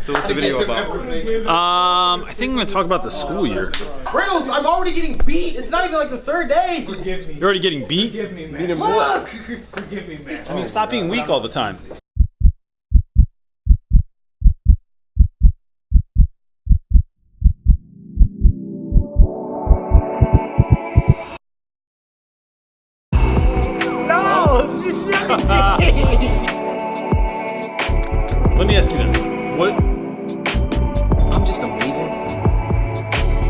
So what's the video about? I think I'm gonna talk about the school year. Reynolds, I'm already getting beat. It's not even like the third day. Forgive me. You're already getting beat? Forgive me, man. Look! Forgive me, man. I mean, stop being weak all the time. No, she's 17. Let me ask you this. What? I'm just amazing.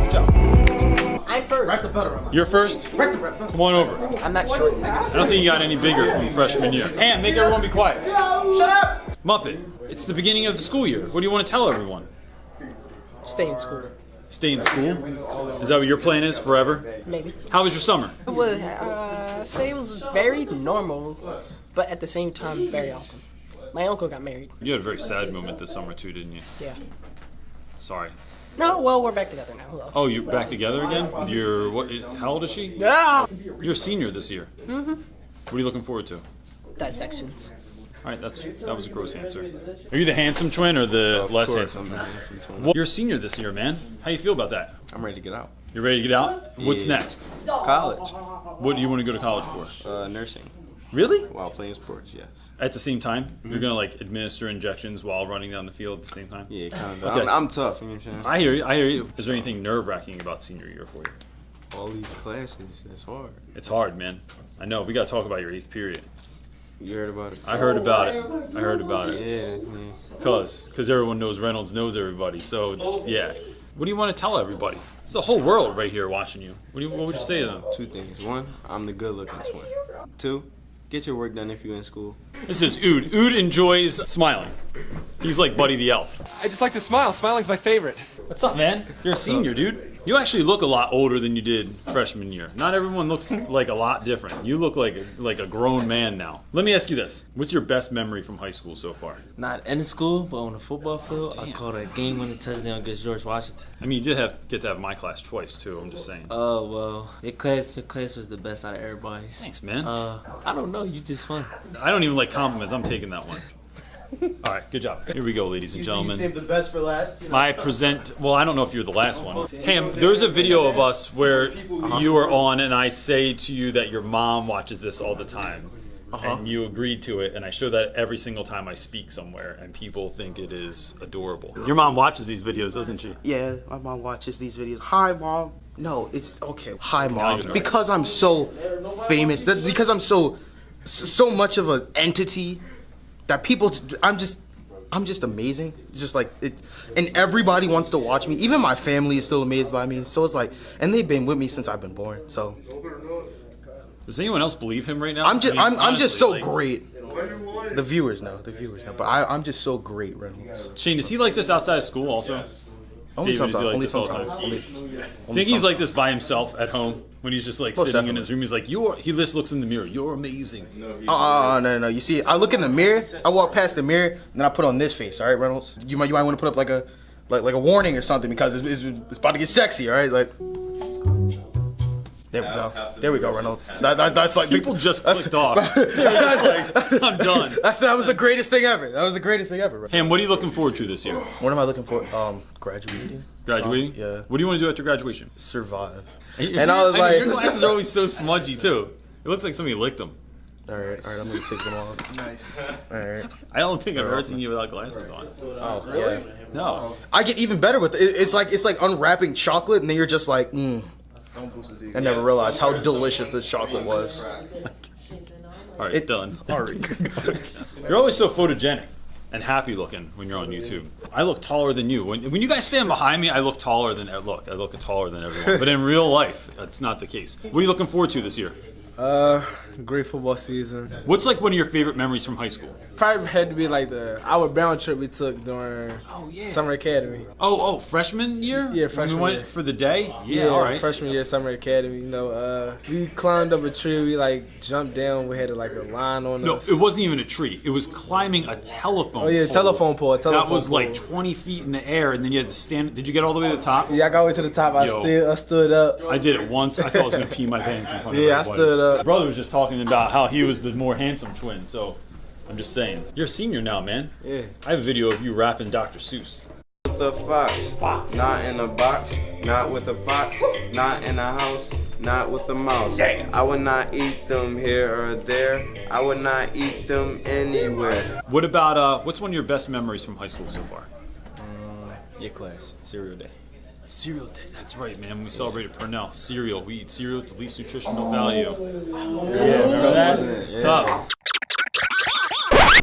Good job. I'm first. Wrap the butter on. You're first? Come on over. I'm not short. I don't think you got any bigger from freshman year. And make everyone be quiet. Shut up! Muppet, it's the beginning of the school year. What do you want to tell everyone? Stay in school. Stay in school? Is that what your plan is forever? Maybe. How was your summer? I would say it was very normal, but at the same time, very awesome. My uncle got married. You had a very sad moment this summer too, didn't you? Yeah. Sorry. No, well, we're back together now. Hello. Oh, you're back together again? With your, what, how old is she? Yeah. You're a senior this year. Mm-hmm. What are you looking forward to? Dissections. All right, that was a gross answer. Are you the handsome twin or the less handsome? Well, you're a senior this year, man. How you feel about that? I'm ready to get out. You ready to get out? What's Yeah. next? College. What do you want to go to college for? Nursing. Really? While playing sports, yes. At the same time? You're gonna like administer injections while running down the field at the same time? Yeah, kind of. Okay. I'm tough, you know what I'm saying? I hear you. I hear you. Is there anything nerve-wracking about senior year for you? All these classes, that's hard. It's hard, man. I know. We gotta talk about your 8th period. You heard about it? I heard about it. I heard about it. Yeah. Cause everyone knows Reynolds knows everybody. So yeah. What do you want to tell everybody? There's the whole world right here watching you. What would you say to them? Two things. One, I'm the good-looking twin. Two, get your work done if you're in school. This is Ood. Ood enjoys smiling. He's like Buddy the Elf. I just like to smile. Smiling's my favorite. What's up, man? You're a senior, dude. You actually look a lot older than you did freshman year. Not everyone looks like a lot different. You look like a grown man now. Let me ask you this. What's your best memory from high school so far? Not in school, but on the football field, I caught a game-winning touchdown against George Washington. I mean, you did get to have my class twice, too. I'm just saying. Oh, well, your class was the best out of everybody's. Thanks, man. I don't know, you just fun. I don't even like compliments. I'm taking that one. All right, good job. Here we go, ladies and gentlemen. Save the best for last. You know? I present, well, I don't know if you're the last one. Hey, there's a video of us where you are on and I say to you that your mom watches this all the time. And you agreed to it, and I show that every single time I speak somewhere, and people think it is adorable. Your mom watches these videos, doesn't she? Yeah, my mom watches these videos. Hi, Mom. No, it's okay. Hi, Mom. you're right. Because I'm so famous, because I'm so much of an entity that people, I'm just amazing. Just like it, and everybody wants to watch me. Even my family is still amazed by me. So it's like, and they've been with me since I've been born. So. Does anyone else believe him right now? I'm just, I mean, I'm just so honestly, great. The viewers know, but I'm just so great, Reynolds. Shane, is he like this outside of school also? Only David, is he sometimes. like Only this all the time? sometimes. Think he's like this by himself at home when he's just like Most sitting in definitely. his room. He's like, he just looks in the mirror. You're amazing. No. You see, I look in the mirror. I walk past the mirror, and then I put on this face. All right, Reynolds. You might want to put up like a warning or something because it's about to get sexy. All right, like. There we go, Reynolds. That's like People just clicked off. They're just like, I'm done. That was the greatest thing ever. That was the greatest thing ever. Ham, what are you looking forward to this year? What am I looking for? Graduating. Graduating? Yeah. What do you want to do after graduation? Survive. And I was like, your glasses are always so smudgy too. It looks like somebody licked them. all right, I'm gonna take them off. Nice. All right. I don't think I've ever seen you without glasses on. Oh, really? No. I get even better with it. It's like unwrapping chocolate, and then you're just like, I never realized how delicious this chocolate was. All right, done. All right. You're always so photogenic and happy looking when you're on YouTube. I look taller than you. When you guys stand behind me, I look taller than everyone. But in real life, that's not the case. What are you looking forward to this year? Great football season. What's like one of your favorite memories from high school? Probably had to be like our Brown trip we took during summer academy. Oh, freshman year? Yeah, freshman We went year. for the day? Yeah, all right. Freshman year summer academy. You know, we climbed up a tree. We like jumped down. We had a line on No, us. it wasn't even a tree. It was climbing a telephone Oh yeah, pole. telephone pole. That was like 20 feet in the air, and then you had to stand. Did you get all the way to the top? Yeah, I got all the way to the top. I stood up. I did it once. I thought I was going to pee my pants in front of Yeah, I everybody. stood up. My brother was just talking about how he was the more handsome twin, so I'm just saying. You're a senior now, man. Yeah. I have a video of you rapping Dr. Seuss. With the fox, not in a box, not with a fox, not in a house, not with a mouse. I would not eat them here or there. I would not eat them anywhere. What about, what's one of your best memories from high school so far? Your class, cereal day. Cereal day, that's right, man. We celebrated Purnell. Cereal, we eat cereal with the least nutritional value. Yeah, remember that? It's tough.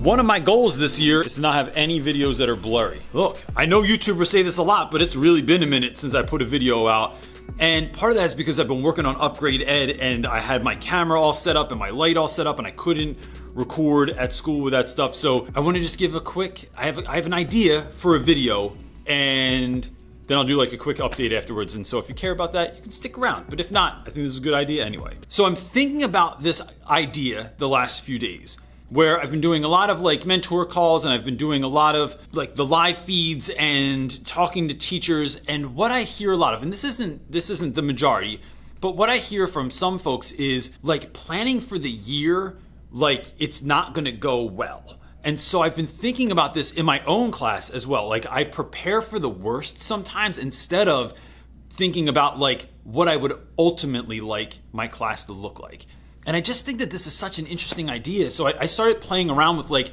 One of my goals this year is to not have any videos that are blurry. Look, I know YouTubers say this a lot, but it's really been a minute since I put a video out. And part of that is because I've been working on Upgrade Ed and I had my camera all set up and my light all set up and I couldn't record at school with that stuff. So I want to just give a quick, I have an idea for a video and then I'll do like a quick update afterwards. And so if you care about that, you can stick around. But if not, I think this is a good idea anyway. So I'm thinking about this idea the last few days, where I've been doing a lot of like mentor calls and I've been doing a lot of like the live feeds and talking to teachers. And what I hear a lot of, and this isn't the majority, but what I hear from some folks is like planning for the year, like it's not gonna go well. And so I've been thinking about this in my own class as well. Like I prepare for the worst sometimes instead of thinking about like what I would ultimately like my class to look like. And I just think that this is such an interesting idea. So I started playing around with like,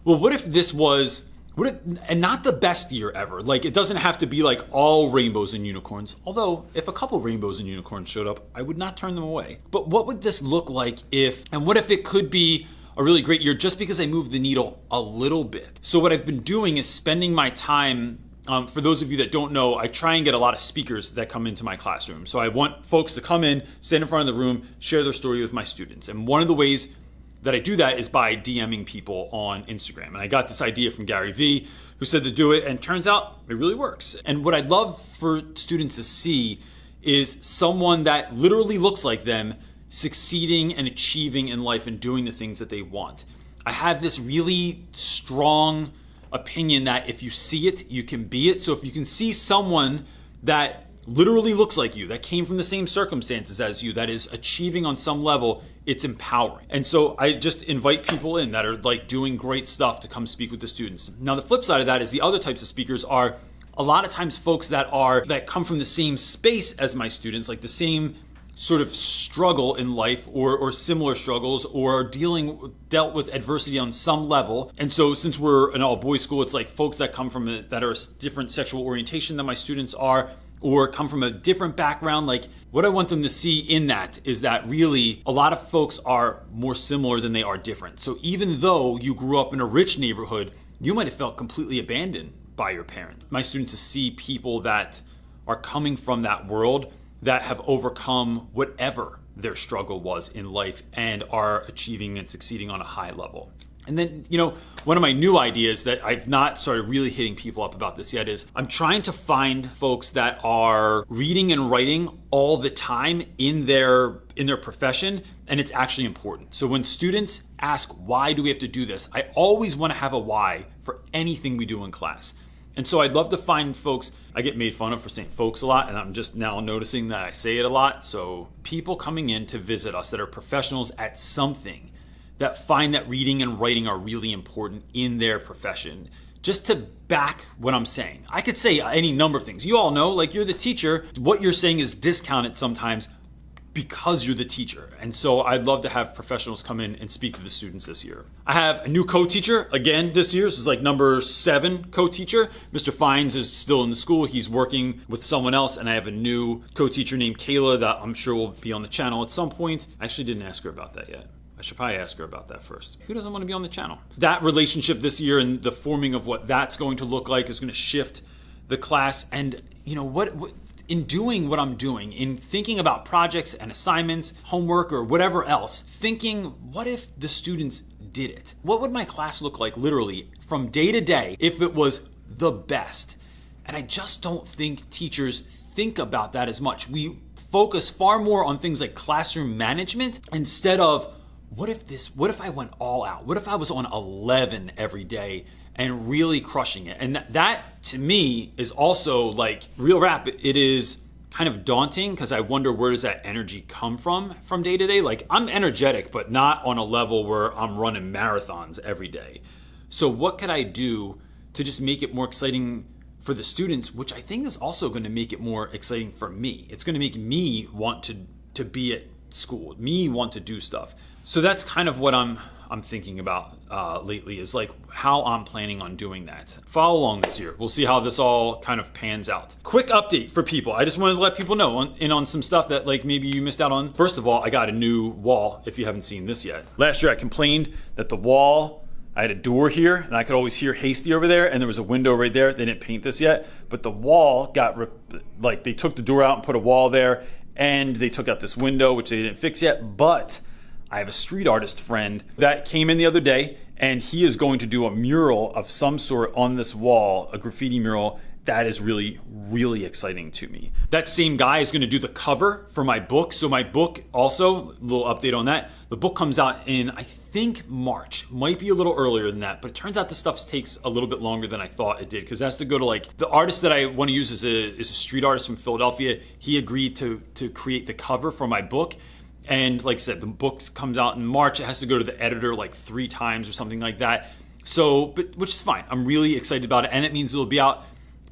well, what if this was, and not the best year ever. Like it doesn't have to be like all rainbows and unicorns. Although if a couple rainbows and unicorns showed up, I would not turn them away. But what would this look like if, and what if it could be a really great year just because I moved the needle a little bit? So what I've been doing is spending my time, for those of you that don't know, I try and get a lot of speakers that come into my classroom. So I want folks to come in, stand in front of the room, share their story with my students. And one of the ways that I do that is by DMing people on Instagram. And I got this idea from Gary Vee, who said to do it, and turns out it really works. And what I'd love for students to see is someone that literally looks like them succeeding and achieving in life and doing the things that they want. I have this really strong opinion that if you see it, you can be it. So if you can see someone that literally looks like you, that came from the same circumstances as you, that is achieving on some level, it's empowering. And so I just invite people in that are like doing great stuff to come speak with the students. Now the flip side of that is the other types of speakers are a lot of times folks that come from the same space as my students, like the same sort of struggle in life or similar struggles or dealt with adversity on some level. And so since we're an all boys school, it's like folks that come from that are a different sexual orientation than my students are, or come from a different background. Like what I want them to see in that is that really a lot of folks are more similar than they are different. So even though you grew up in a rich neighborhood, you might have felt completely abandoned by your parents. My students to see people that are coming from that world that have overcome whatever their struggle was in life and are achieving and succeeding on a high level. And then, one of my new ideas that I've not started really hitting people up about this yet is I'm trying to find folks that are reading and writing all the time in their profession, and it's actually important. So when students ask, why do we have to do this? I always want to have a why for anything we do in class. And so I'd love to find folks. I get made fun of for saying folks a lot, and I'm just now noticing that I say it a lot. So people coming in to visit us that are professionals at something, that find that reading and writing are really important in their profession. Just to back what I'm saying. I could say any number of things. You all know, like you're the teacher, what you're saying is discounted sometimes because you're the teacher. And so I'd love to have professionals come in and speak to the students this year. I have a new co-teacher again this year. This is like number 7 co-teacher. Mr. Fines is still in the school. He's working with someone else. And I have a new co-teacher named Kayla that I'm sure will be on the channel at some point. I actually didn't ask her about that yet. I should probably ask her about that first. Who doesn't want to be on the channel? That relationship this year and the forming of what that's going to look like is going to shift the class. And what in doing what I'm doing, in thinking about projects and assignments, homework, or whatever else, thinking, what if the students did it? What would my class look like literally from day to day if it was the best? And I just don't think teachers think about that as much. We focus far more on things like classroom management instead of what if I went all out? What if I was on 11 every day and really crushing it? And that to me is also like real rap. It is kind of daunting because I wonder where does that energy come from day to day. Like, I'm energetic, but not on a level where I'm running marathons every day. So what could I do to just make it more exciting for the students, which I think is also going to make it more exciting for me. It's going to make me want to be at school, me want to do stuff. So that's kind of what I'm thinking about lately, is like how I'm planning on doing that. Follow along this year. We'll see how this all kind of pans out. Quick update for people. I just wanted to let people know on some stuff that like maybe you missed out on. First of all, I got a new wall, if you haven't seen this yet. Last year I complained that the wall, I had a door here and I could always hear Hasty over there, and there was a window right there. They didn't paint this yet, but the wall got, like, they took the door out and put a wall there, and they took out this window, which they didn't fix yet. But I have a street artist friend that came in the other day, and he is going to do a mural of some sort on this wall, a graffiti mural. That is really, really exciting to me. That same guy is going to do the cover for my book. So my book also, a little update on that. The book comes out in, I think, March. Might be a little earlier than that, but it turns out the stuff takes a little bit longer than I thought it did, because it has to go to, like, the artist that I want to use is a street artist from Philadelphia. He agreed to create the cover for my book. And like I said, the book comes out in March. It has to go to the editor like 3 times or something like that. So, which is fine. I'm really excited about it. And it means it'll be out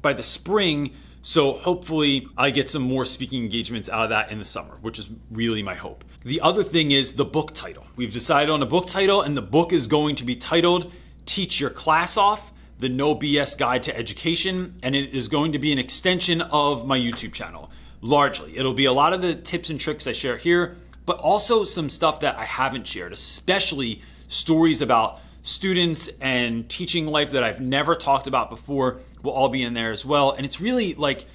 by the spring. So hopefully I get some more speaking engagements out of that in the summer, which is really my hope. The other thing is the book title. We've decided on a book title, and the book is going to be titled Teach Your Class Off, The No BS Guide to Education. And it is going to be an extension of my YouTube channel. Largely, it'll be a lot of the tips and tricks I share here, but also some stuff that I haven't shared, especially stories about students and teaching life that I've never talked about before will all be in there as well. And it's really like,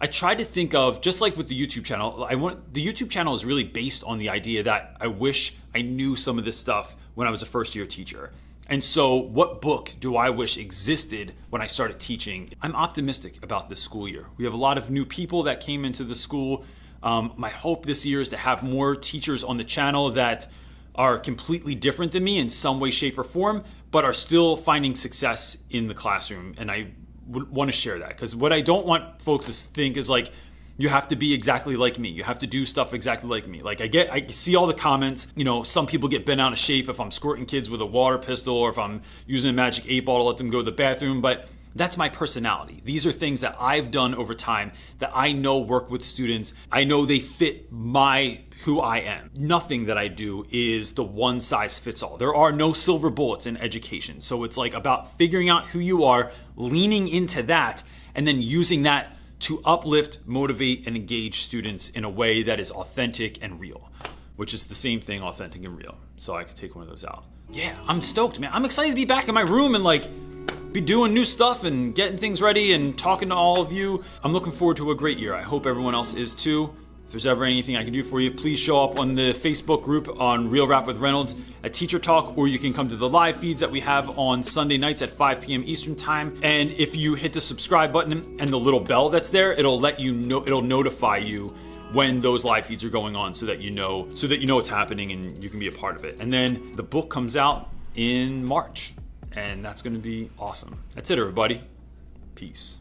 I tried to think of, just like with the YouTube channel, the YouTube channel is really based on the idea that I wish I knew some of this stuff when I was a first year teacher. And so what book do I wish existed when I started teaching? I'm optimistic about this school year. We have a lot of new people that came into the school. My hope this year is to have more teachers on the channel that are completely different than me in some way, shape, or form, but are still finding success in the classroom. And I would want to share that, because what I don't want folks to think is like, you have to be exactly like me. You have to do stuff exactly like me. Like I see all the comments, you know, some people get bent out of shape if I'm squirting kids with a water pistol, or if I'm using a magic 8-ball to let them go to the bathroom, but that's my personality. These are things that I've done over time that I know work with students. I know they fit who I am. Nothing that I do is the one size fits all. There are no silver bullets in education. So it's like about figuring out who you are, leaning into that, and then using that to uplift, motivate, and engage students in a way that is authentic and real, which is the same thing, authentic and real. So I could take one of those out. Yeah, I'm stoked, man. I'm excited to be back in my room and like be doing new stuff and getting things ready and talking to all of you. I'm looking forward to a great year. I hope everyone else is too. If there's ever anything I can do for you, please show up on the Facebook group on Real Rap with Reynolds at Teacher Talk, or you can come to the live feeds that we have on Sunday nights at 5 p.m. Eastern time. And if you hit the subscribe button and the little bell that's there, it'll let you know, it'll notify you when those live feeds are going on, so that you know what's happening and you can be a part of it. And then the book comes out in March, and that's going to be awesome. That's it, everybody. Peace.